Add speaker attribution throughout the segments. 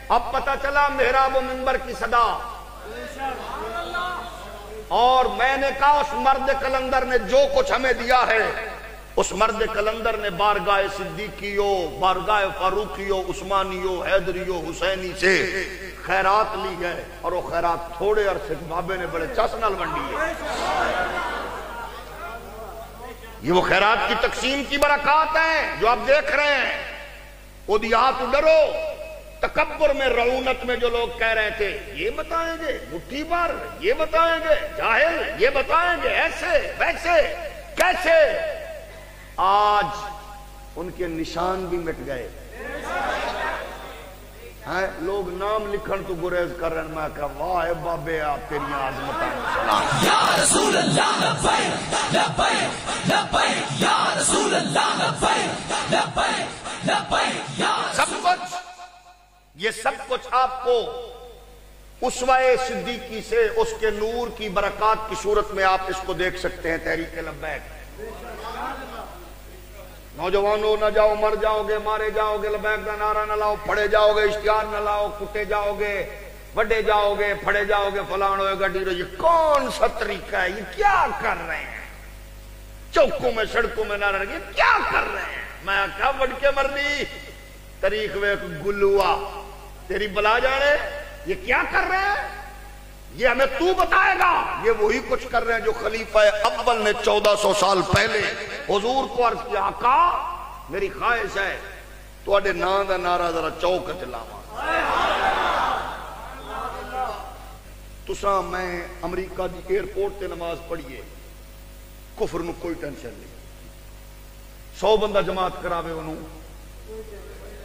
Speaker 1: اب پتہ چلا محراب و منبر کی صدا، اور میں نے کہا اس مرد کلندر نے جو کچھ ہمیں دیا ہے، اس مرد کلندر نے بارگاہ صدیقیو، بارگاہ فاروقیو، عثمانیو، حیدریو، حسینی سے خیرات لی ہے، اور وہ خیرات تھوڑے عرصے بابے نے بڑے چس نال ونڈی ہے۔ یہ وہ خیرات کی تقسیم کی برکات ہیں جو آپ دیکھ رہے ہیں۔ وہ دیہات ڈرو، تکبر میں، رعونت میں جو لوگ کہہ رہے تھے یہ بتائیں گے مٹھی بھر، یہ بتائیں گے جاہل، یہ بتائیں گے ایسے ویسے کیسے، آج ان کے نشان بھی مٹ گئے ہیں۔ لوگ نام لکھن تو گریز کر رہے ہیں۔ میں کہا واہ بابے آپ تیری عظمتاں سلام
Speaker 2: یا رسول اللہ لبیک لبیک لبیک یا رسول اللہ لبیک لبیک لبیک یا
Speaker 1: سب کچھ، یہ سب کچھ آپ کو اسوہ صدیقی سے، اس کے نور کی برکات کی صورت میں آپ اس کو دیکھ سکتے ہیں۔ تحریک لبیک، نوجوانوں نہ جاؤ مر جاؤ گے، مارے جاؤ گے، لبیک کا نعرہ نہ لاؤ، پھڑے جاؤ گے، اشتہار نہ لاؤ، کٹے جاؤ گے، وڈے جاؤ گے، پھڑے جاؤ گے، فلان ہوئے گا ڈیرو۔ یہ کون سا طریقہ ہے؟ یہ کیا کر رہے ہیں؟ چوکوں میں سڑکوں میں نعرہ لگے، یہ کیا کر رہے ہیں؟ میں کہا وڈ کے مرنی طریق ویک گلوا تیری بلا جانے، یہ کیا کر رہے ہیں؟ یہ ہمیں تو بتائے گا۔ یہ وہی کچھ کر رہے ہیں جو خلیفہ اول نے 1400 سال پہلے حضور کو عرض کیا، آقا میری خواہش ہے تواڈے نام دا نعرہ ذرا چوک چلاواں۔ تساں میں امریکہ دی ایئرپورٹ تے نماز پڑھیے، کفر نو کوئی ٹینشن نہیں، 100 بندہ جماعت کراوے انہوں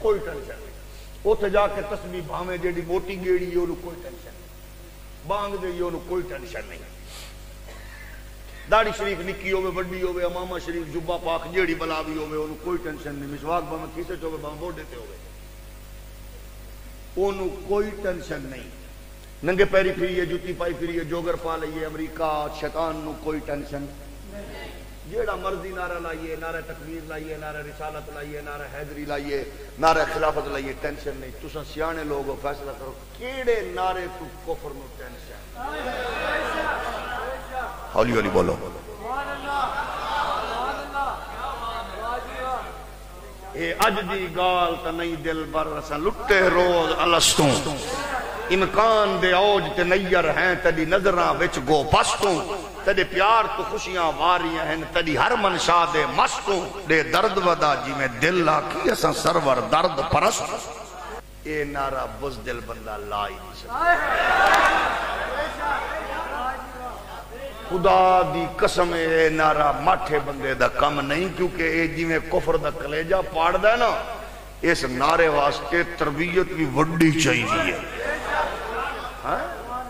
Speaker 1: کوئی ٹینشن نہیں، اوتھے جا کے تسبیح بھاویں جیڑی موٹی گیڑی ہے انہوں کوئی ٹینشن نہیں، بانگ دے انہوں کوئی ٹینشن نہیں، داڑھی شریف نکی ہوئے بڑی ہوئے، امامہ شریف جبہ پاک جیڑی بلا بھی ہوئے انہوں کوئی ٹینشن نہیں، مسواک بھاویں کیسے چوبے بھاویں بوڑے تے ہوئے انہوں کوئی ٹینشن نہیں، ننگے پیری پھریے، جوتی پائی پھریے، جوگر پا لئیے، امریکہ شیطان نو کوئی ٹینشن، جیڑا مرضی نعرہ لائیے، نعرہ تکبیر لائیے، نعرہ رسالت لائیے، نعرہ حیدری لائیے، نعرہ خلافت لائیے، ٹینشن نہیں۔ تساں سیانے لوگ ہو، فیصلہ کرو کیڑے نعرے تو کفر نو ٹینشن۔ ہولی ہولی بولو۔ اے اج دی گال تا نہیں دل بر رسا لٹے روز الستوں، امکان دے اوج تے نیر ہیں تیری نظراں وچ گو پستوں، تیرے پیار تو خوشیاں واریاں ہیں تیری ہر منشا دے مستوں، دے درد ودا جی میں دل آکی اساں سرور درد پرست۔ اے نعرہ بزدل بندہ لا ہی نہیں سکتا، خدا دی قسم اے نعرہ ماٹھے بندے دا کم نہیں، کیونکہ اے جی میں کفر دا کلیجہ پاڑ دا نا، اس نعرے واسطے تربیت بھی وڈی چاہیے۔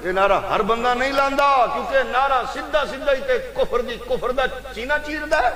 Speaker 1: یہ نعرہ ہر بندہ نہیں لاندا، کیونکہ نعرہ سدھا سدھا ہی تے کفر دا سینہ چیر دا ہے۔